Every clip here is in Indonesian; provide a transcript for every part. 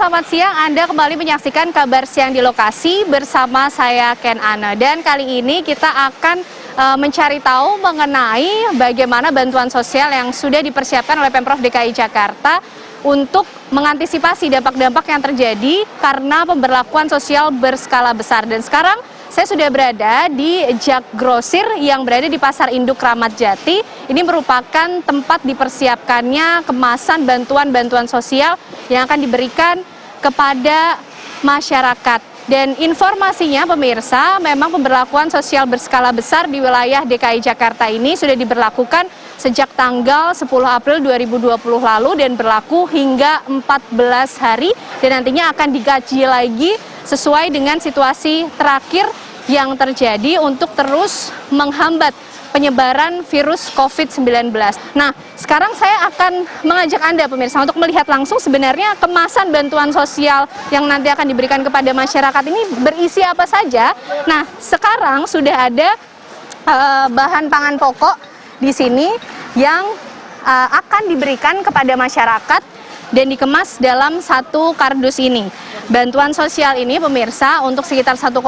selamat siang. Anda kembali menyaksikan Kabar Siang di Lokasi bersama saya Ken Ana. Dan kali ini kita akan mencari tahu mengenai bagaimana bantuan sosial yang sudah dipersiapkan oleh Pemprov DKI Jakarta untuk mengantisipasi dampak-dampak yang terjadi karena pemberlakuan sosial berskala besar. Dan sekarang saya sudah berada di Jak Grosir yang berada di Pasar Induk Kramat Jati. Ini merupakan tempat dipersiapkannya kemasan bantuan-bantuan sosial yang akan diberikan kepada masyarakat. Dan informasinya pemirsa, memang pemberlakuan sosial berskala besar di wilayah DKI Jakarta ini sudah diberlakukan sejak tanggal 10 April 2020 lalu dan berlaku hingga 14 hari dan nantinya akan digaji lagi sesuai dengan situasi terakhir yang terjadi untuk terus menghambat penyebaran virus COVID-19. Nah, sekarang saya akan mengajak Anda pemirsa untuk melihat langsung sebenarnya kemasan bantuan sosial yang nanti akan diberikan kepada masyarakat ini berisi apa saja. Nah, sekarang sudah ada bahan pangan pokok di sini yang akan diberikan kepada masyarakat dan dikemas dalam satu kardus ini. Bantuan sosial ini pemirsa untuk sekitar 1,2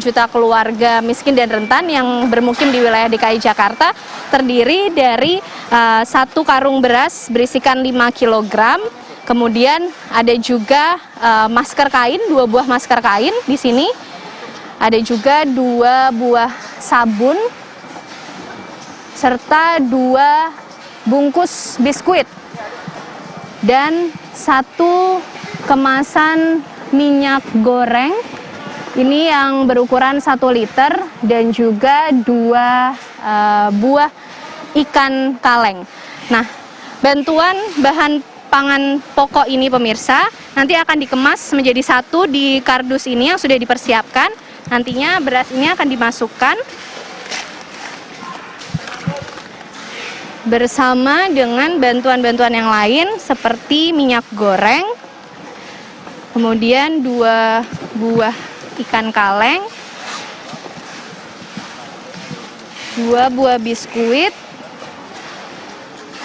juta keluarga miskin dan rentan yang bermukim di wilayah DKI Jakarta terdiri dari satu karung beras berisikan 5 kg, kemudian ada juga masker kain, 2 buah masker kain di sini, ada juga 2 buah sabun serta 2 bungkus biskuit dan 1 kemasan minyak goreng ini yang berukuran 1 liter dan juga 2 buah ikan kaleng. Nah, bantuan bahan pangan pokok ini pemirsa nanti akan dikemas menjadi satu di kardus ini yang sudah dipersiapkan. Nantinya beras ini akan dimasukkan bersama dengan bantuan-bantuan yang lain seperti minyak goreng, kemudian 2 buah ikan kaleng, 2 buah biskuit,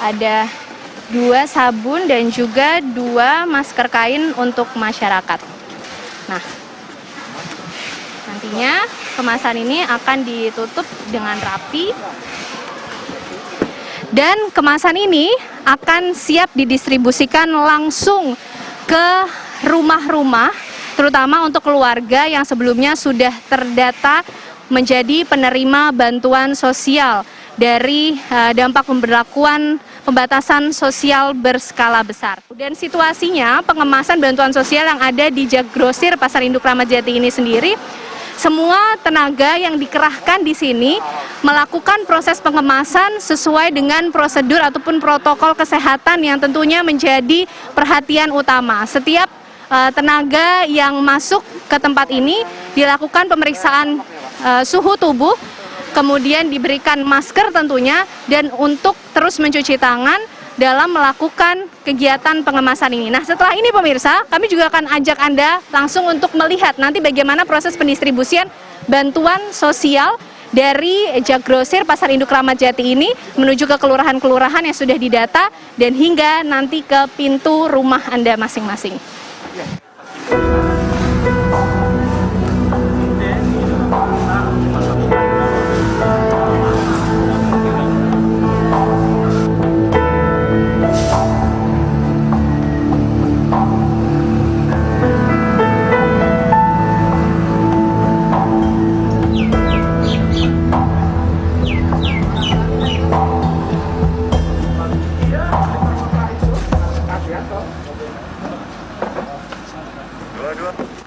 ada 2 sabun dan juga 2 masker kain untuk masyarakat. Nah, nantinya kemasan ini akan ditutup dengan rapi. Dan kemasan ini akan siap didistribusikan langsung ke rumah-rumah, terutama untuk keluarga yang sebelumnya sudah terdata menjadi penerima bantuan sosial dari dampak pemberlakuan pembatasan sosial berskala besar. Dan situasinya pengemasan bantuan sosial yang ada di Jak Grosir Pasar Induk Kramat Jati ini sendiri, semua tenaga yang dikerahkan di sini melakukan proses pengemasan sesuai dengan prosedur ataupun protokol kesehatan yang tentunya menjadi perhatian utama. Setiap tenaga yang masuk ke tempat ini dilakukan pemeriksaan suhu tubuh, kemudian diberikan masker tentunya, dan untuk terus mencuci tangan dalam melakukan kegiatan pengemasan ini. Nah, setelah ini pemirsa, kami juga akan ajak Anda langsung untuk melihat nanti bagaimana proses pendistribusian bantuan sosial dari Jak Grosir Pasar Induk Kramat Jati ini menuju ke kelurahan-kelurahan yang sudah didata dan hingga nanti ke pintu rumah Anda masing-masing.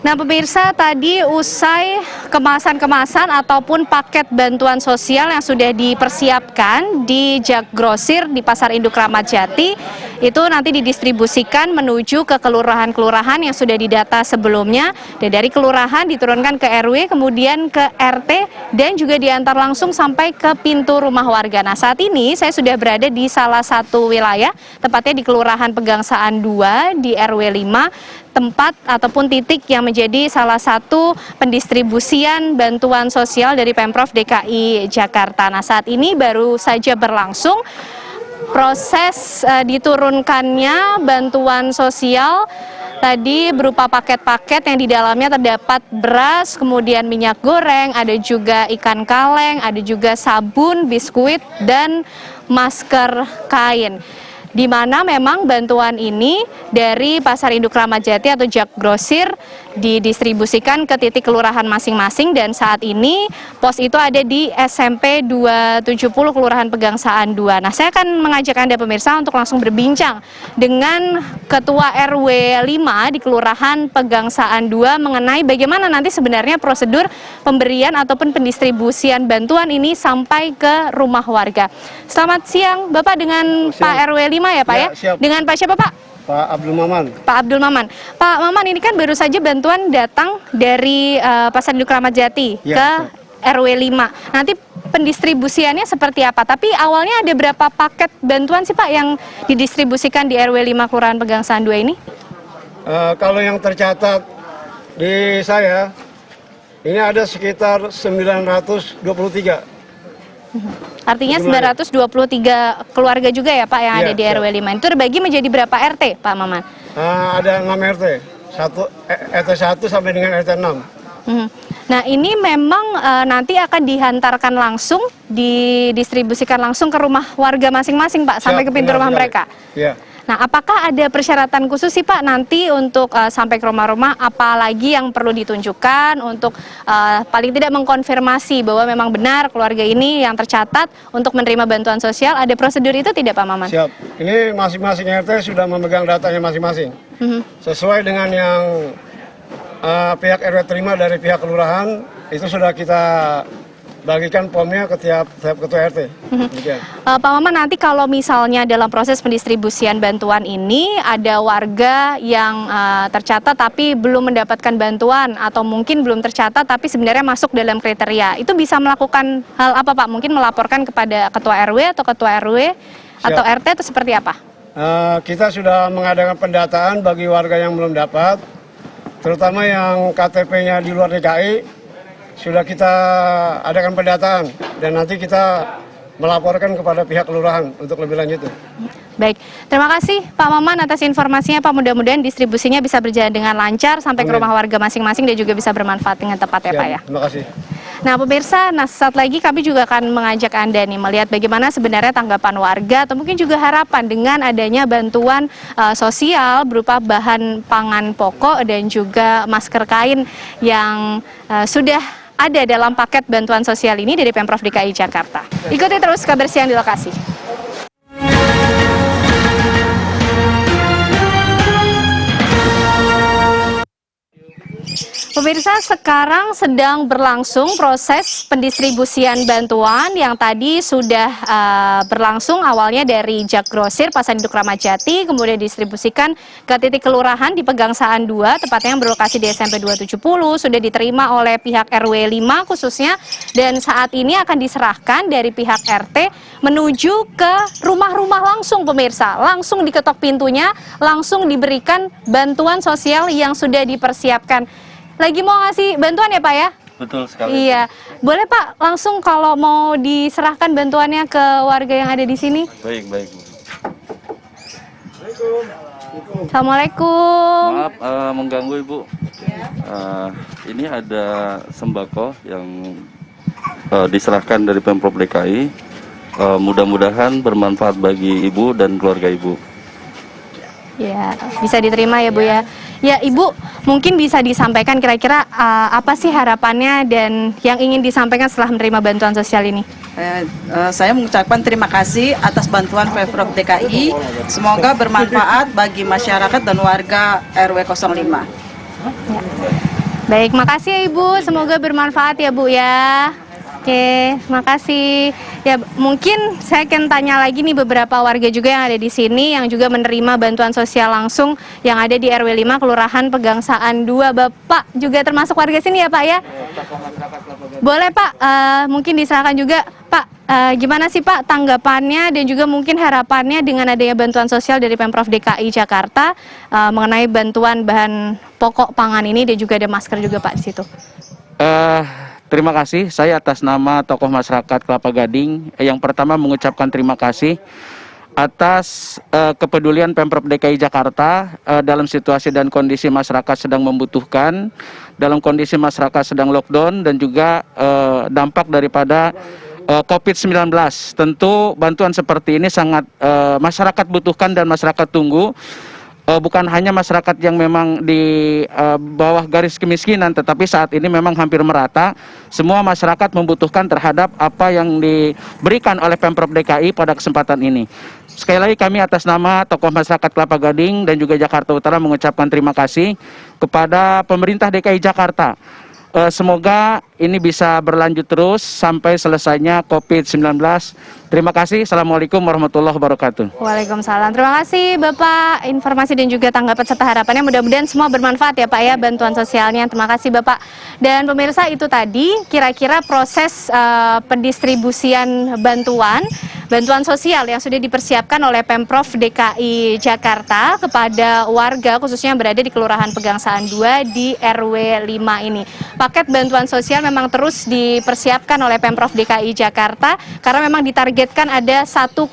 Nah pemirsa, tadi usai kemasan-kemasan ataupun paket bantuan sosial yang sudah dipersiapkan di Jak Grosir di Pasar Induk Kramat Jati, itu nanti didistribusikan menuju ke kelurahan-kelurahan yang sudah didata sebelumnya, dan dari kelurahan diturunkan ke RW, kemudian ke RT, dan juga diantar langsung sampai ke pintu rumah warga. Nah saat ini saya sudah berada di salah satu wilayah, tepatnya di Kelurahan Pegangsaan 2 di RW 5, tempat ataupun titik yang menjadi salah satu pendistribusian bantuan sosial dari Pemprov DKI Jakarta. Nah, saat ini baru saja berlangsung proses diturunkannya bantuan sosial tadi berupa paket-paket yang di dalamnya terdapat beras, kemudian minyak goreng, ada juga ikan kaleng, ada juga sabun, biskuit, dan masker kain. Di mana memang bantuan ini dari Pasar Induk Ramat Jati atau Jak Grosir didistribusikan ke titik kelurahan masing-masing, dan saat ini pos itu ada di SMP 270 Kelurahan Pegangsaan 2. Nah, saya akan mengajak Anda pemirsa untuk langsung berbincang dengan Ketua RW 5 di Kelurahan Pegangsaan 2 mengenai bagaimana nanti sebenarnya prosedur pemberian ataupun pendistribusian bantuan ini sampai ke rumah warga. Selamat siang Bapak, dengan Pak RW 5 ya Pak ya? Siap. Dengan Pak siapa Pak? Pak Abdul Maman. Pak Abdul Maman. Pak Maman, ini kan baru saja bantuan datang dari Pasar Induk Ramat Jati ke RW 5. Nanti pendistribusiannya seperti apa? Tapi awalnya ada berapa paket bantuan sih Pak yang didistribusikan di RW 5 Kelurahan Pegangsaan 2 ini? Kalau yang tercatat di saya, ini ada sekitar 923. Artinya 923 keluarga juga ya Pak yang ada di RW 5. Itu terbagi menjadi berapa RT Pak Maman? Ada 6 RT, RT 1 sampai dengan RT 6. Nah, ini memang nanti akan dihantarkan langsung, didistribusikan langsung ke rumah warga masing-masing Pak, sampai ke pintu rumah mereka. Iya. Nah, apakah ada persyaratan khusus sih Pak nanti untuk sampai ke rumah-rumah, apalagi yang perlu ditunjukkan untuk paling tidak mengkonfirmasi bahwa memang benar keluarga ini yang tercatat untuk menerima bantuan sosial? Ada prosedur itu tidak Pak Maman? Siap. Ini masing-masing RT sudah memegang datanya masing-masing. Sesuai dengan yang pihak RW terima dari pihak kelurahan, itu sudah kita bagikan formnya ke tiap ketua RT. Pak Maman, nanti kalau misalnya dalam proses pendistribusian bantuan ini ada warga yang tercatat tapi belum mendapatkan bantuan, atau mungkin belum tercatat tapi sebenarnya masuk dalam kriteria, itu bisa melakukan hal apa Pak? Mungkin melaporkan kepada ketua RW atau ketua RW atau RT atau seperti apa? Kita sudah mengadakan pendataan bagi warga yang belum dapat, terutama yang KTP-nya di luar DKI. Sudah kita adakan pendataan dan nanti kita melaporkan kepada pihak kelurahan untuk lebih lanjut. Baik, terima kasih Pak Maman atas informasinya Pak. Mudah-mudahan distribusinya bisa berjalan dengan lancar sampai ke rumah warga masing-masing dan juga bisa bermanfaat dengan tepat ya Pak ya. Terima kasih. Nah pemirsa, saat lagi kami juga akan mengajak Anda nih melihat bagaimana sebenarnya tanggapan warga atau mungkin juga harapan dengan adanya bantuan sosial berupa bahan pangan pokok dan juga masker kain yang sudah ada dalam paket bantuan sosial ini dari Pemprov DKI Jakarta. Ikuti terus kabar siang di lokasi. Pemirsa, sekarang sedang berlangsung proses pendistribusian bantuan yang tadi sudah berlangsung awalnya dari Jak Grosir Pasar Induk Ramat Jati, kemudian didistribusikan ke titik kelurahan di Pegangsaan 2, tepatnya yang berlokasi di SMP 270, sudah diterima oleh pihak RW 5 khususnya, dan saat ini akan diserahkan dari pihak RT menuju ke rumah-rumah langsung pemirsa, langsung diketok pintunya, langsung diberikan bantuan sosial yang sudah dipersiapkan. Lagi mau ngasih bantuan ya Pak ya? Betul sekali. Iya, boleh Pak langsung kalau mau diserahkan bantuannya ke warga yang ada di sini? Baik, baik. Assalamualaikum. Maaf mengganggu Ibu. Ini ada sembako yang diserahkan dari Pemprov DKI. Mudah-mudahan bermanfaat bagi Ibu dan keluarga Ibu. Ya, bisa diterima ya Bu ya. Ya Ibu, mungkin bisa disampaikan kira-kira apa sih harapannya dan yang ingin disampaikan setelah menerima bantuan sosial ini? Saya mengucapkan terima kasih atas bantuan Pemprov DKI. Semoga bermanfaat bagi masyarakat dan warga RW 05. Ya. Baik, makasih ya Ibu. Semoga bermanfaat ya Bu ya. Oke, makasih. Ya, mungkin saya akan tanya lagi nih beberapa warga juga yang ada di sini yang juga menerima bantuan sosial langsung yang ada di RW 5 Kelurahan Pegangsaan 2. Bapak juga termasuk warga sini ya Pak ya? Boleh Pak, mungkin diserahkan juga Pak, gimana sih Pak tanggapannya dan juga mungkin harapannya dengan adanya bantuan sosial dari Pemprov DKI Jakarta mengenai bantuan bahan pokok pangan ini dan juga ada masker juga Pak di situ. Terima kasih, saya atas nama tokoh masyarakat Kelapa Gading yang pertama mengucapkan terima kasih atas kepedulian Pemprov DKI Jakarta dalam situasi dan kondisi masyarakat sedang membutuhkan, dalam kondisi masyarakat sedang lockdown, dan juga dampak daripada COVID-19. Tentu bantuan seperti ini sangat masyarakat butuhkan dan masyarakat tunggu. Bukan hanya masyarakat yang memang di bawah garis kemiskinan, tetapi saat ini memang hampir merata. Semua masyarakat membutuhkan terhadap apa yang diberikan oleh Pemprov DKI pada kesempatan ini. Sekali lagi kami atas nama tokoh masyarakat Kelapa Gading dan juga Jakarta Utara mengucapkan terima kasih kepada pemerintah DKI Jakarta. Semoga ini bisa berlanjut terus sampai selesainya COVID-19. Terima kasih. Assalamualaikum warahmatullahi wabarakatuh. Waalaikumsalam. Terima kasih Bapak informasi dan juga tanggapan serta harapannya. Mudah-mudahan semua bermanfaat ya Pak ya bantuan sosialnya. Terima kasih Bapak. Dan pemirsa, itu tadi kira-kira proses pendistribusian bantuan sosial yang sudah dipersiapkan oleh Pemprov DKI Jakarta kepada warga khususnya yang berada di Kelurahan Pegangsaan 2 di RW 5 ini. Paket bantuan sosial memang terus dipersiapkan oleh Pemprov DKI Jakarta karena memang ditargetkan ada 1,2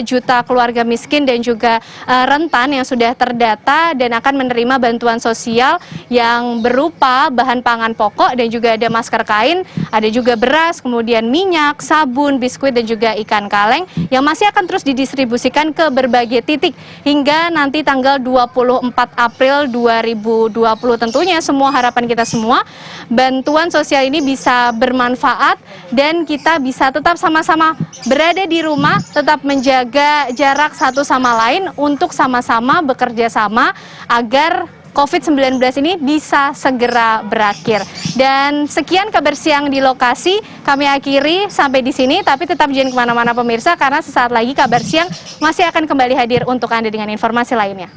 juta keluarga miskin dan juga rentan yang sudah terdata dan akan menerima bantuan sosial yang berupa bahan pangan pokok dan juga ada masker kain, ada juga beras, kemudian minyak, sabun, biskuit dan juga ikan kaleng yang masih akan terus didistribusikan ke berbagai titik hingga nanti tanggal 24 April 2020. Tentunya semua harapan kita semua bantuan sosial ini bisa bermanfaat dan kita bisa tetap sama-sama berada di rumah, tetap menjaga jarak satu sama lain untuk sama-sama bekerja sama agar COVID-19 ini bisa segera berakhir. Dan sekian kabar siang di lokasi, kami akhiri sampai di sini, tapi tetap jangan kemana-mana pemirsa, karena sesaat lagi kabar siang masih akan kembali hadir untuk Anda dengan informasi lainnya.